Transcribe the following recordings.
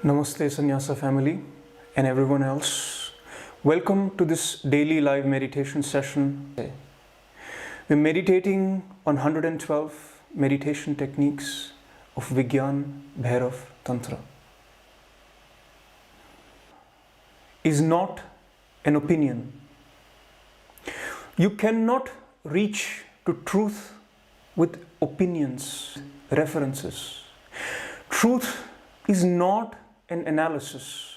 Namaste Sannyasa family and everyone else. Welcome to this daily live meditation session. We're meditating on 112 meditation techniques of Meditative Tantra. Is not an opinion. You cannot reach to truth with opinions, references. Truth is not an analysis.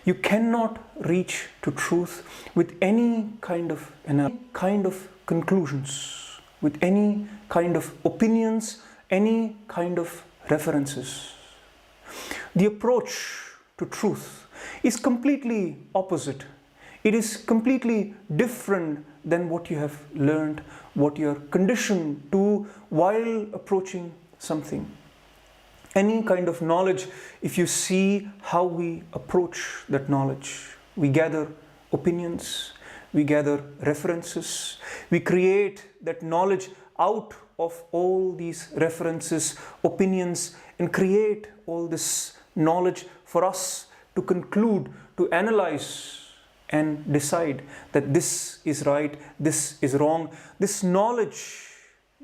You cannot reach to truth with any kind of conclusions, with any kind of opinions, any kind of references. The approach to truth is completely opposite. It is completely different than what you have learned, what you are conditioned to while approaching something. Any kind of knowledge, if you see how we approach that knowledge, we gather opinions, we gather references, we create that knowledge out of all these references, opinions, and create all this knowledge for us to conclude, to analyze and decide that this is right, this is wrong. This knowledge,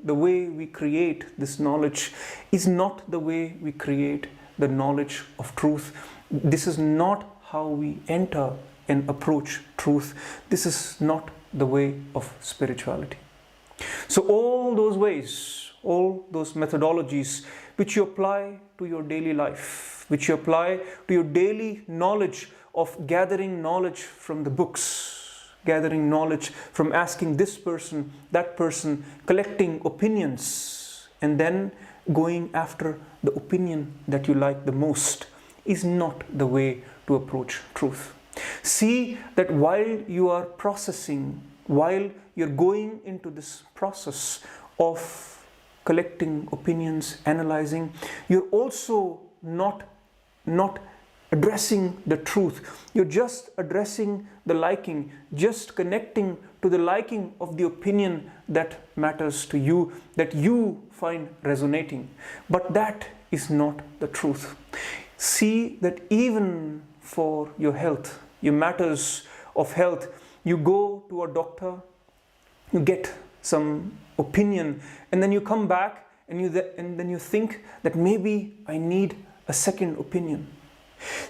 the way we create this knowledge is not the way we create the knowledge of truth. This is not how we enter and approach truth. This is not the way of spirituality. So all those ways, all those methodologies which you apply to your daily life, which you apply to your daily knowledge of gathering knowledge from the books, gathering knowledge from asking this person, that person, collecting opinions, and then going after the opinion that you like the most is not the way to approach truth. See that while you are processing, while you're going into this process of collecting opinions, analyzing, you're also not addressing the truth. You're just addressing the liking, just connecting to the liking of the opinion that matters to you, that you find resonating. But that is not the truth. See that even for your health, your matters of health, you go to a doctor, you get some opinion, and then you come back and then you think that maybe I need a second opinion.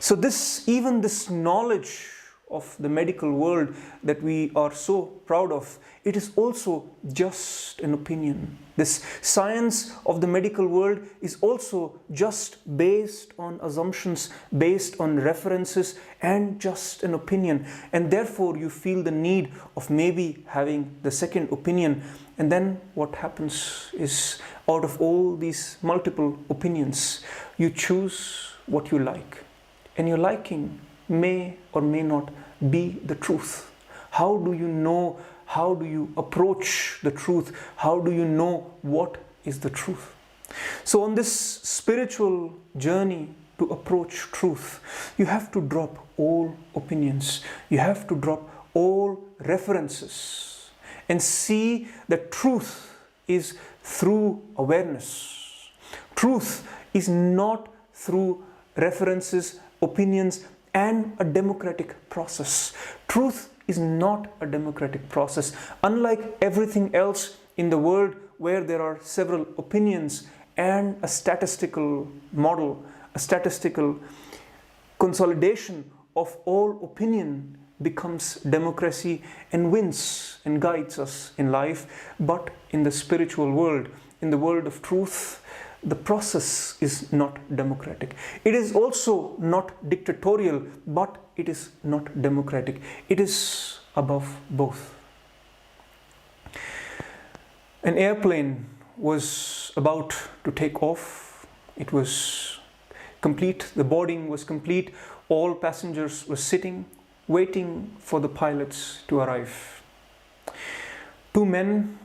So even this knowledge of the medical world that we are so proud of, it is also just an opinion. This science of the medical world is also just based on assumptions, based on references, and just an opinion. And therefore you feel the need of maybe having the second opinion. And then what happens is, out of all these multiple opinions, you choose what you like. And your liking may or may not be the truth. How do you know? How do you approach the truth? How do you know what is the truth? So on this spiritual journey to approach truth, you have to drop all opinions. You have to drop all references and see that truth is through awareness. Truth is not through references, opinions, and a democratic process. Truth is not a democratic process. Unlike everything else in the world where there are several opinions and a statistical model, a statistical consolidation of all opinion becomes democracy and wins and guides us in life. But in the spiritual world, in the world of truth, the process is not democratic. It is also not dictatorial, but it is not democratic. It is above both. An airplane was about to take off. It was complete. The boarding was complete. All passengers were sitting, waiting for the pilots to arrive. Two men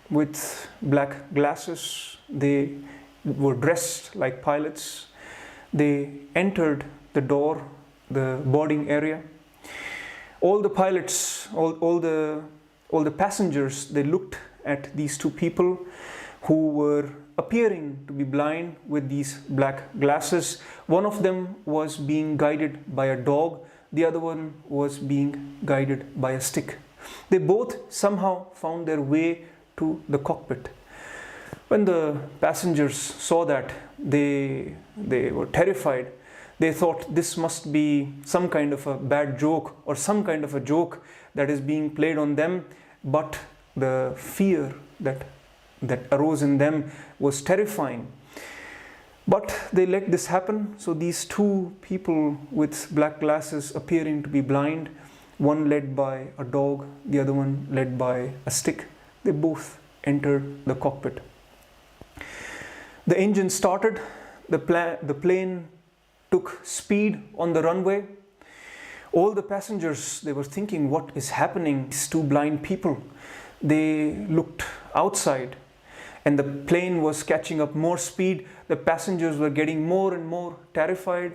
with black glasses, they were dressed like pilots. They entered the door, the boarding area. All the pilots, all the passengers, they looked at these two people who were appearing to be blind with these black glasses. One of them was being guided by a dog, the other one was being guided by a stick. They both somehow found their way to the cockpit. When the passengers saw that, they were terrified. They thought this must be some kind of a bad joke or some kind of a joke that is being played on them, but the fear that arose in them was terrifying. But they let this happen. So these two people with black glasses appearing to be blind, one led by a dog, the other one led by a stick, they both entered the cockpit. The engine started, the plane took speed on the runway. All the passengers, they were thinking, what is happening? These two blind people, they looked outside and the plane was catching up more speed. The passengers were getting more and more terrified.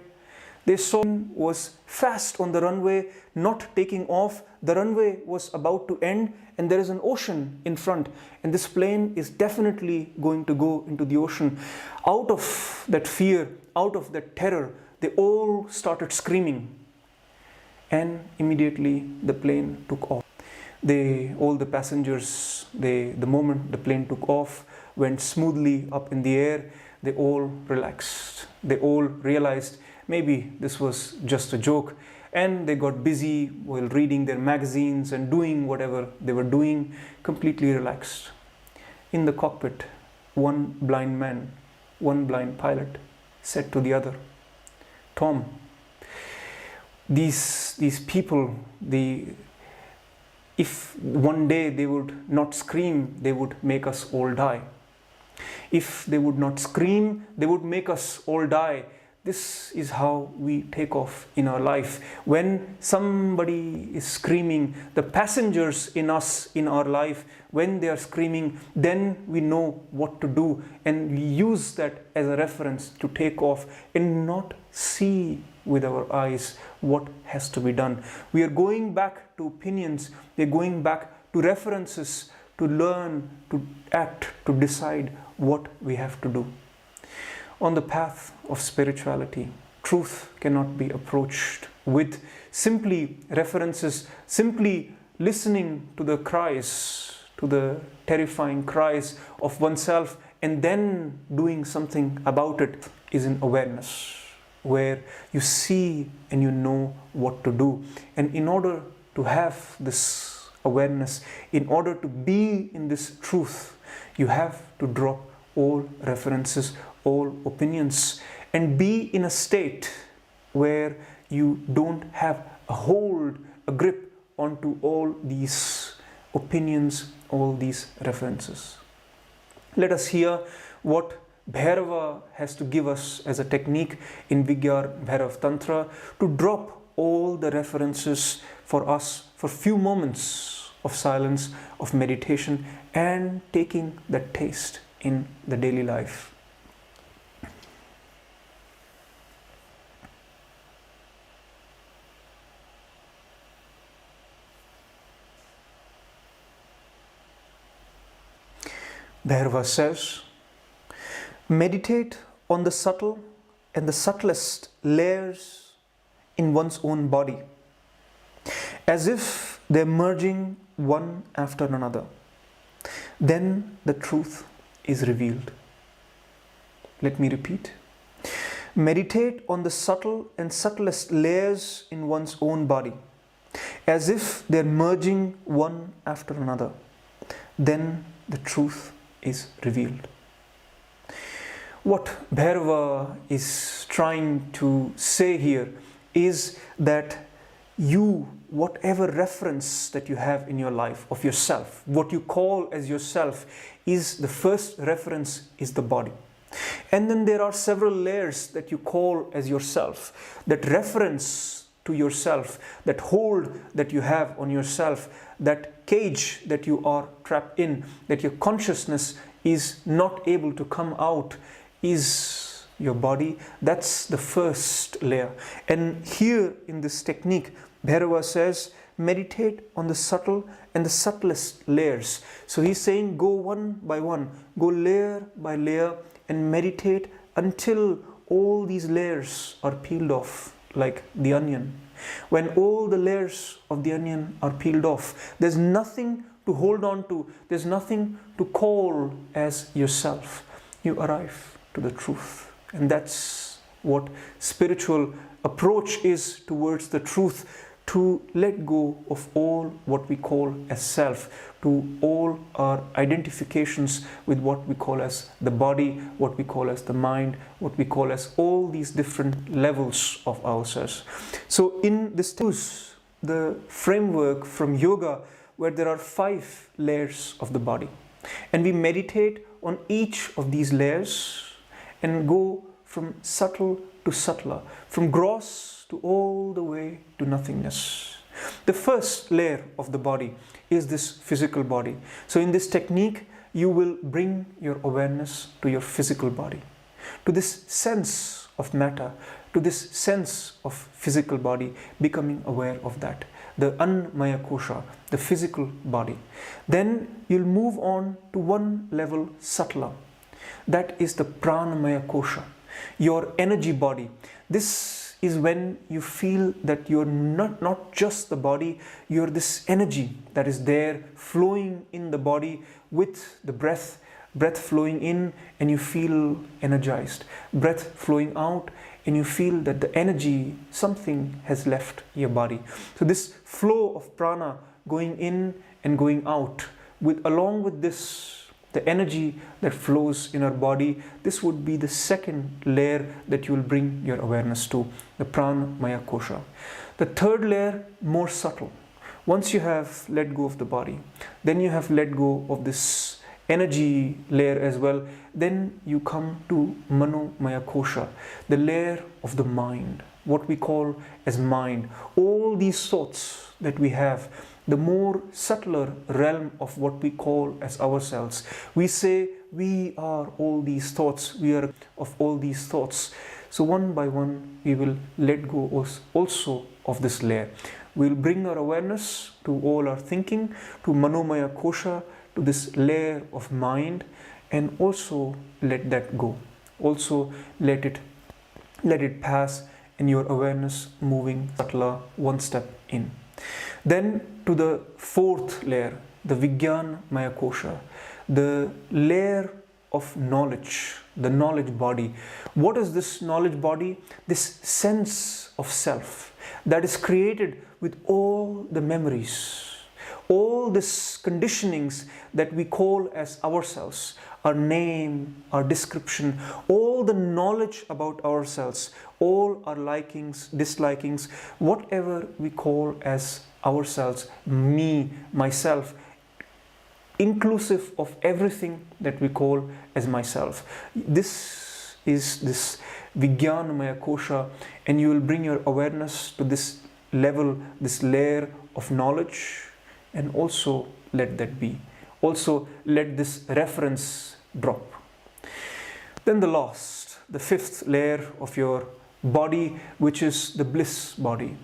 They saw it was fast on the runway, not taking off. The runway was about to end and there is an ocean in front, and this plane is definitely going to go into the ocean. Out of that fear, out of that terror, they all started screaming, and immediately the plane took off. All the passengers, the moment the plane took off, went smoothly up in the air. They all relaxed. They all realized maybe this was just a joke, and they got busy while reading their magazines and doing whatever they were doing, completely relaxed. In the cockpit, one blind man, one blind pilot said to the other, "Tom, these people, if one day they would not scream, they would make us all die. If they would not scream, they would make us all die. This is how we take off in our life. When somebody is screaming, the passengers in us, in our life, when they are screaming, then we know what to do, and we use that as a reference to take off and not see with our eyes what has to be done. We are going back to opinions, we are going back to references to learn, to act, to decide what we have to do. On the path of spirituality, truth cannot be approached with simply references, simply listening to the cries, to the terrifying cries of oneself, and then doing something about it is an awareness where you see and you know what to do. And in order to have this awareness, in order to be in this truth, you have to drop all references, all opinions, and be in a state where you don't have a hold, a grip onto all these opinions, all these references. Let us hear what Bhairava has to give us as a technique in Vigyar Bhairav Tantra to drop all the references for us for few moments of silence, of meditation, and taking that taste in the daily life. Bhairava says, meditate on the subtle and the subtlest layers in one's own body, as if they're merging one after another. Then the truth is revealed. Let me repeat. Meditate on the subtle and subtlest layers in one's own body, as if they're merging one after another. Then the truth is revealed. What Bhairava is trying to say here is that you, whatever reference that you have in your life of yourself, what you call as yourself, is the first reference is the body. And then there are several layers that you call as yourself, that reference to yourself, that hold that you have on yourself, that cage that you are trapped in, that your consciousness is not able to come out, is your body. That's the first layer. And here in this technique, Bhairava says, meditate on the subtle and the subtlest layers. So he's saying go one by one, go layer by layer and meditate until all these layers are peeled off like the onion. When all the layers of the onion are peeled off, there's nothing to hold on to, there's nothing to call as yourself. You arrive to the truth. And that's what spiritual approach is towards the truth, to let go of all what we call as self, to all our identifications with what we call as the body, what we call as the mind, what we call as all these different levels of ourselves. So in this, the framework from yoga, where there are 5 layers of the body, and we meditate on each of these layers and go from subtle to subtler, from gross to all the way to nothingness. The first layer of the body is this physical body. So in this technique, you will bring your awareness to your physical body, to this sense of matter, to this sense of physical body, becoming aware of that, the Annamaya Kosha, the physical body. Then you'll move on to one level subtler. That is the Pranamaya Kosha, your energy body. This is when you feel that you're not just the body, you're this energy that is there flowing in the body with the breath flowing in and you feel energized, breath flowing out and you feel that the energy, something has left your body. So this flow of prana going in and going out, along with this, the energy that flows in our body, this would be the second layer that you will bring your awareness to, the Pranamaya Kosha. The third layer, more subtle. Once you have let go of the body, then you have let go of this energy layer as well, then you come to Manomaya Kosha, the layer of the mind, what we call as mind. All these thoughts that we have, the more subtler realm of what we call as ourselves. We say we are all these thoughts, we are of all these thoughts. So one by one we will let go also of this layer. We will bring our awareness to all our thinking, to Manomaya Kosha, to this layer of mind, and also let that go. Also let it pass, and your awareness moving subtler, one step in. Then to the fourth layer, the Vijnanamaya Kosha, the layer of knowledge, the knowledge body. What is this knowledge body? This sense of self that is created with all the memories, all these conditionings that we call as ourselves, our name, our description, all the knowledge about ourselves, all our likings, dislikings, whatever we call as ourselves, me, myself, inclusive of everything that we call as myself. This is this Vijnanamaya Kosha, and you will bring your awareness to this level, this layer of knowledge, and also let that be. Also let this reference drop. Then the last, the fifth layer of your body, which is the bliss body.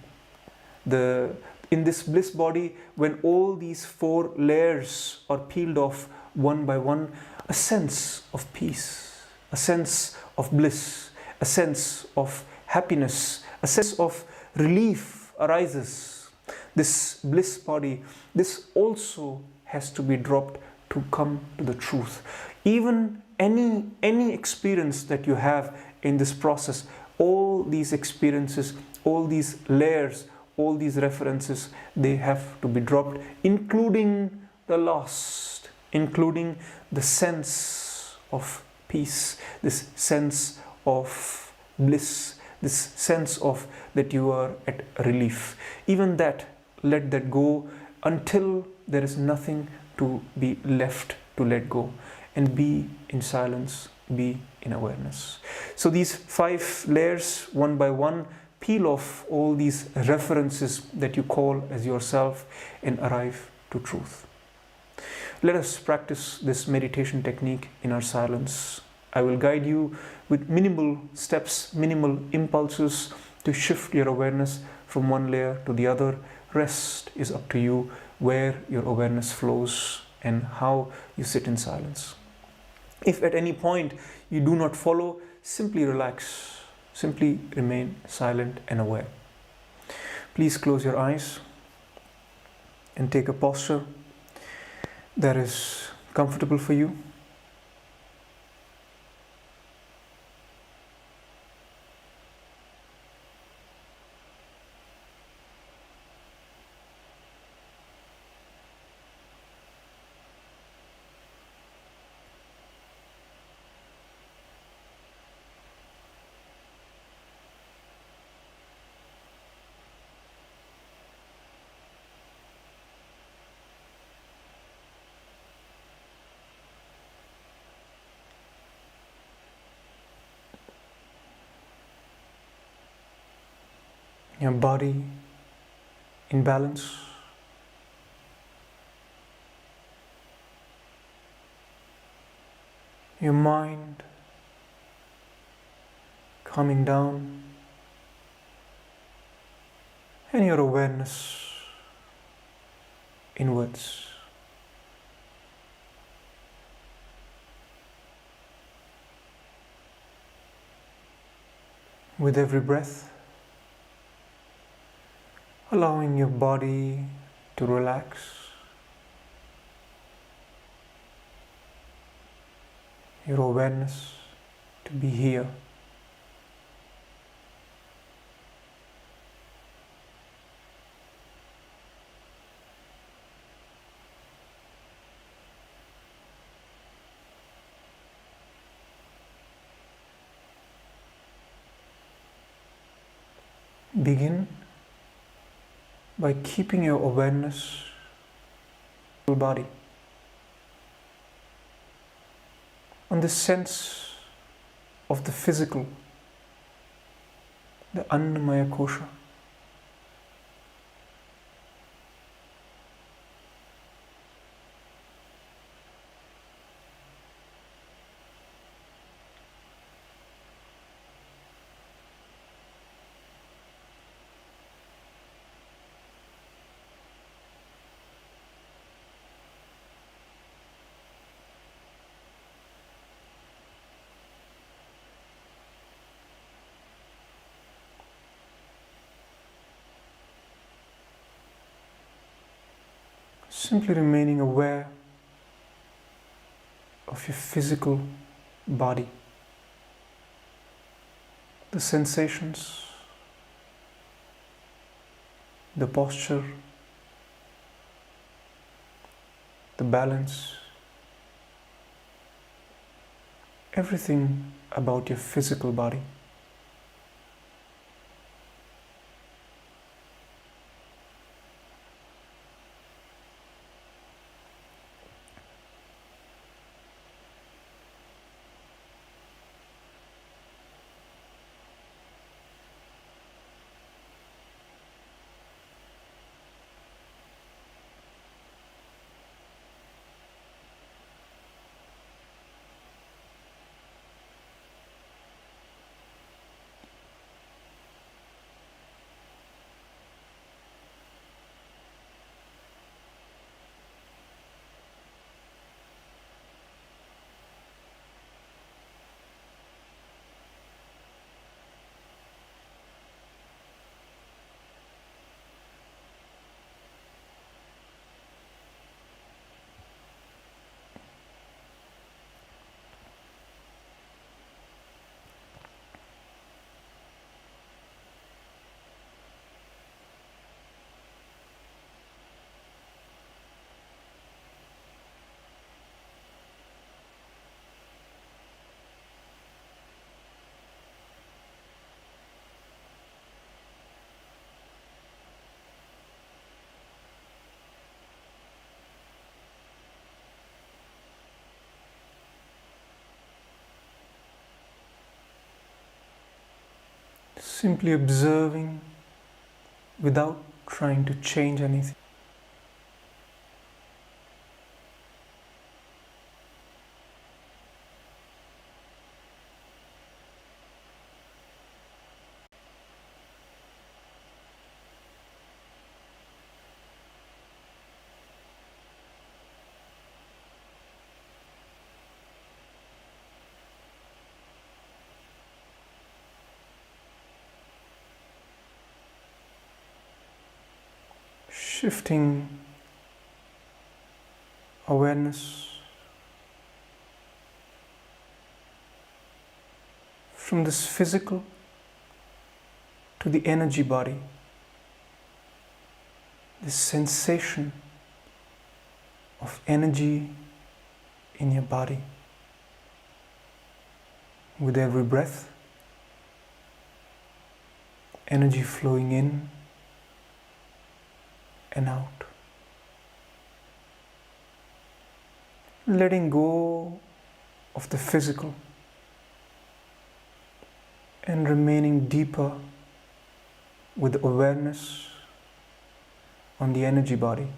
In this bliss body, when all these 4 layers are peeled off one by one, a sense of peace, a sense of bliss, a sense of happiness, a sense of relief arises. This bliss body, this also has to be dropped to come to the truth. Even any experience that you have in this process, all these experiences, all these layers, all these references, they have to be dropped, including the last, including the sense of peace, this sense of bliss, this sense of that you are at relief. Even that, let that go until there is nothing to be left to let go, and be in silence, be in awareness. So these 5 layers, one by one, peel off all these references that you call as yourself and arrive to truth. Let us practice this meditation technique in our silence. I will guide you with minimal steps, minimal impulses to shift your awareness from one layer to the other, Rest is up to you, where your awareness flows and how you sit in silence. If at any point you do not follow, simply relax. Simply remain silent and aware. Please close your eyes and take a posture that is comfortable for you. Your body in balance. Your mind calming down. And your awareness inwards. With every breath, allowing your body to relax, your awareness to be here. Begin by keeping your awareness on your body, on the sense of the physical, the Annamaya Kosha. Simply remaining aware of your physical body, the sensations, the posture, the balance, everything about your physical body. Simply observing without trying to change anything. Shifting awareness from this physical to the energy body, this sensation of energy in your body. With every breath, energy flowing in and out. Letting go of the physical and remaining deeper with awareness on the energy body.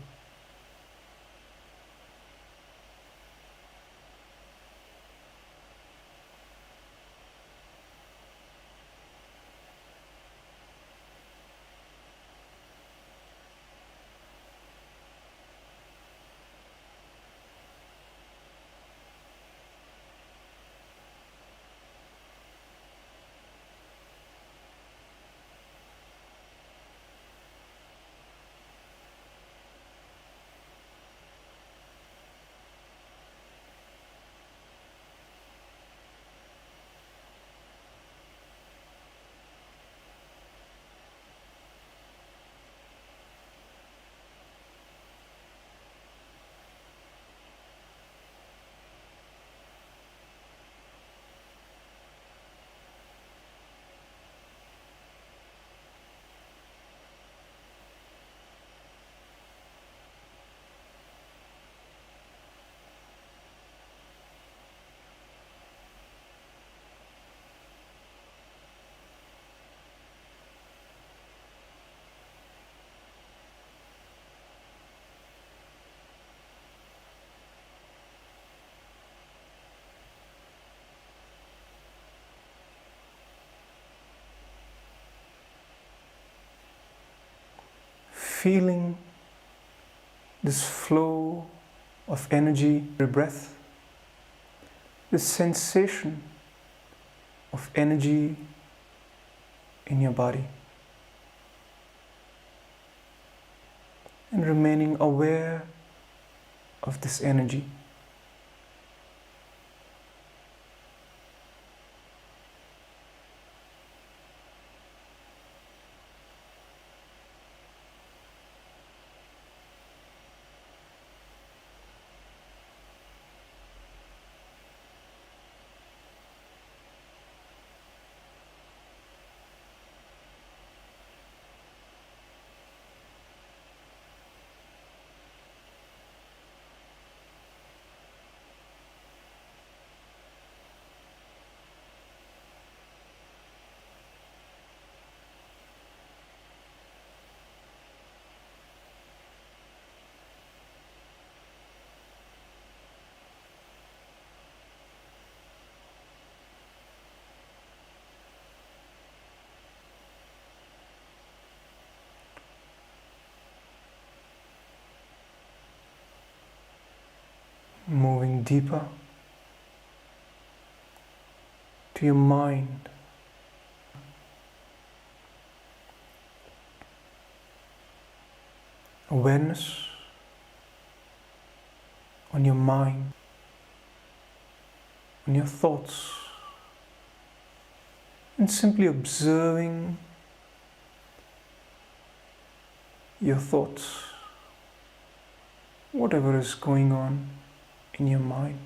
Feeling this flow of energy, every breath, this sensation of energy in your body, and remaining aware of this energy. Moving deeper to your mind. Awareness on your mind, on your thoughts, and simply observing your thoughts, whatever is going on in your mind.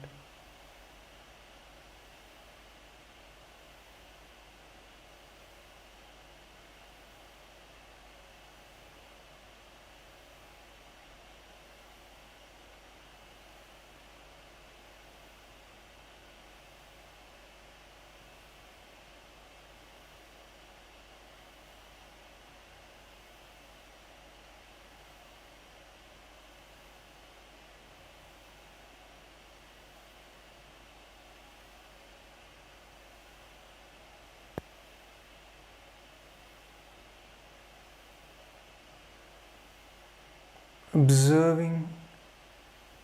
Observing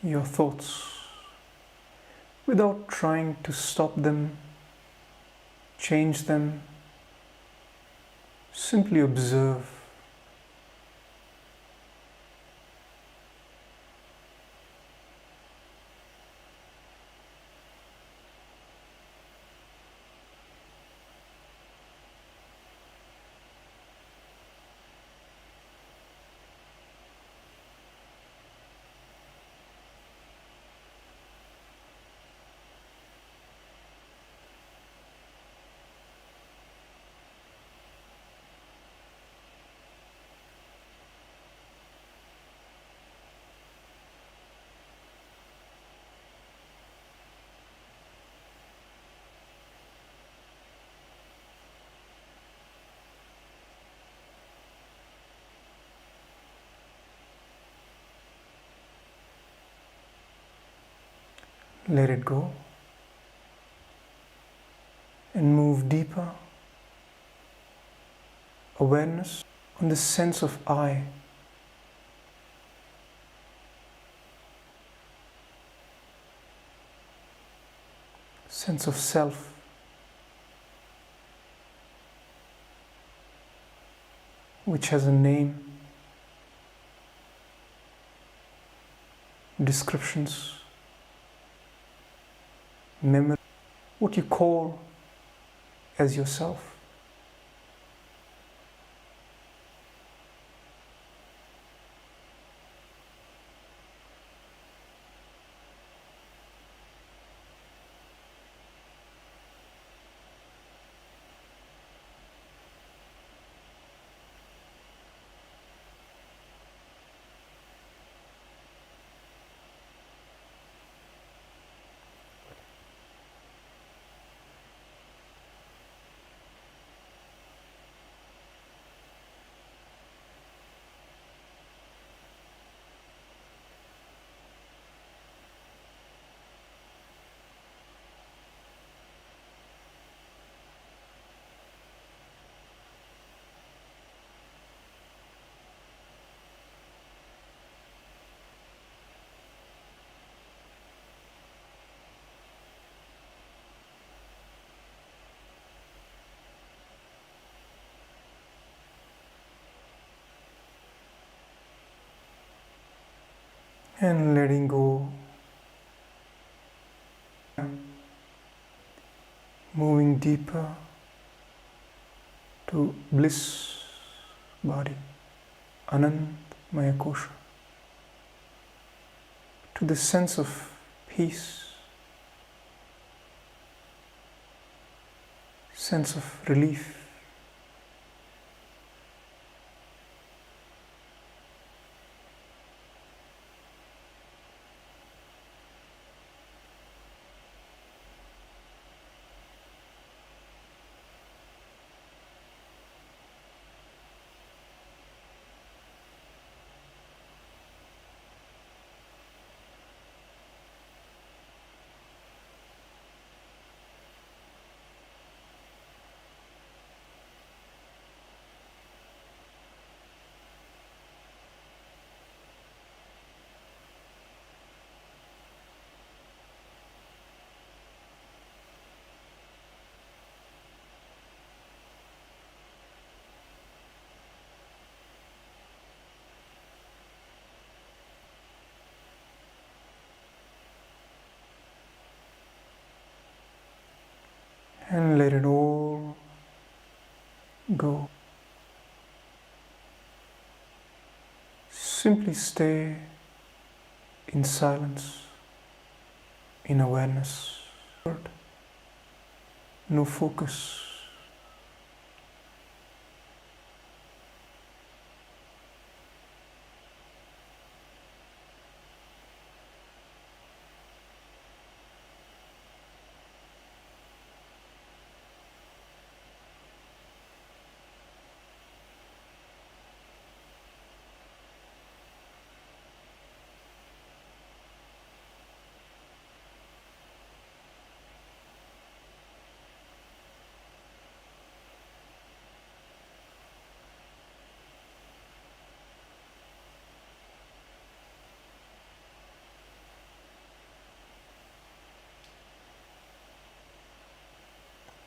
your thoughts without trying to stop them, change them. Simply observe. Let it go and move deeper. Awareness on the sense of I. Sense of self. Which has a name, descriptions, memory, what you call as yourself. And letting go, moving deeper to bliss body, Anand Maya Kosha, to the sense of peace, sense of relief. And let it all go. Simply stay in silence, in awareness. No focus.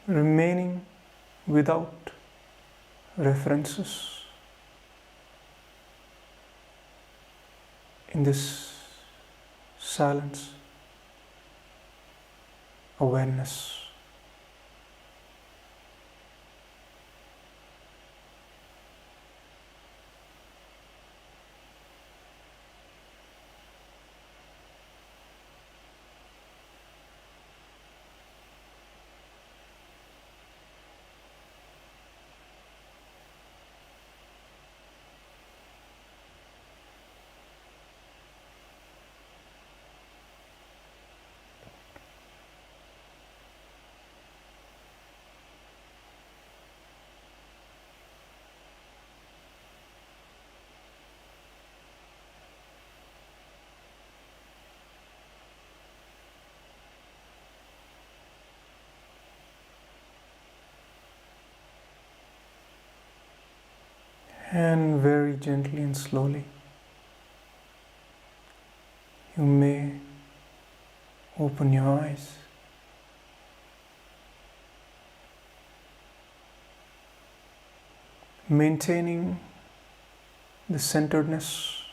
Remaining without references in this silence, awareness. And very gently and slowly, you may open your eyes. Maintaining the centeredness,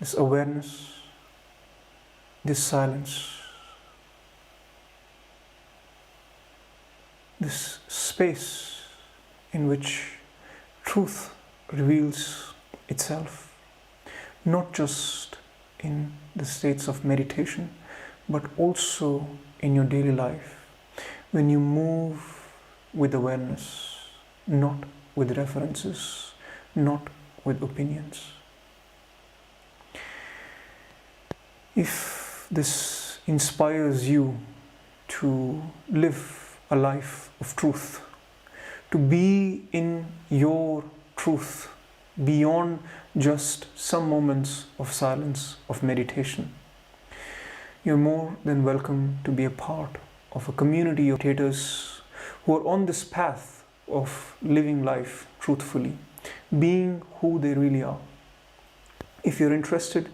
this awareness, this silence, this space in which truth reveals itself, not just in the states of meditation, but also in your daily life, when you move with awareness, not with references, not with opinions. If this inspires you to live a life of truth, to be in your truth beyond just some moments of silence, of meditation, you're more than welcome to be a part of a community of meditators who are on this path of living life truthfully, being who they really are. If you're interested,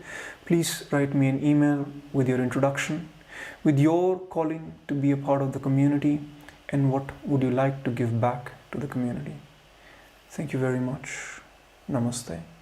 please write me an email with your introduction, with your calling to be a part of the community, and what would you like to give back to the community. Thank you very much. Namaste.